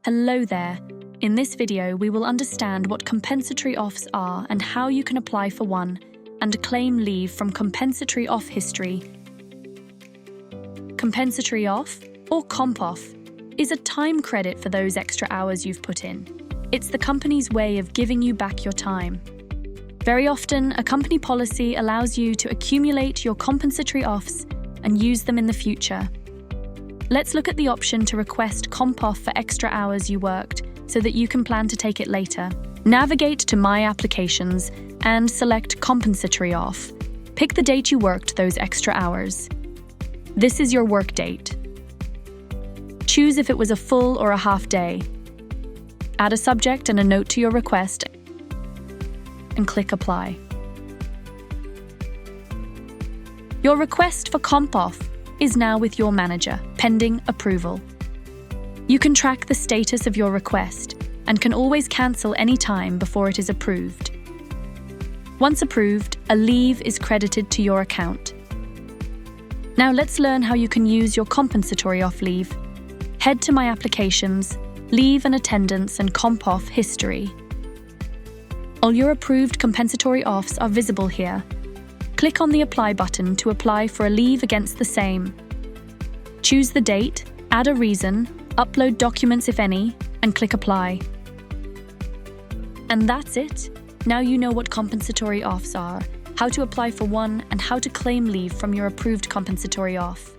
Hello there. In this video, we will understand what compensatory offs are and how you can apply for one and claim leave from compensatory off history. Compensatory off, or comp off, is a time credit for those extra hours you've put in. It's the company's way of giving you back your time. Very often, a company policy allows you to accumulate your compensatory offs and use them in the future. Let's look at the option to request comp off for extra hours you worked so that you can plan to take it later. Navigate to My Applications and select Compensatory Off. Pick the date you worked those extra hours. This is your work date. Choose if it was a full or a half day. Add a subject and a note to your request and click Apply. Your request for comp off is now with your manager, pending approval. You can track the status of your request and can always cancel any time before it is approved. Once approved, a leave is credited to your account. Now let's learn how you can use your compensatory off leave. Head to My Applications, Leave and Attendance and Comp Off History. All your approved compensatory offs are visible here. Click on the Apply button to apply for a leave against the same. Choose the date, add a reason, upload documents if any, and click Apply. And that's it. Now you know what compensatory offs are, how to apply for one, and how to claim leave from your approved compensatory off.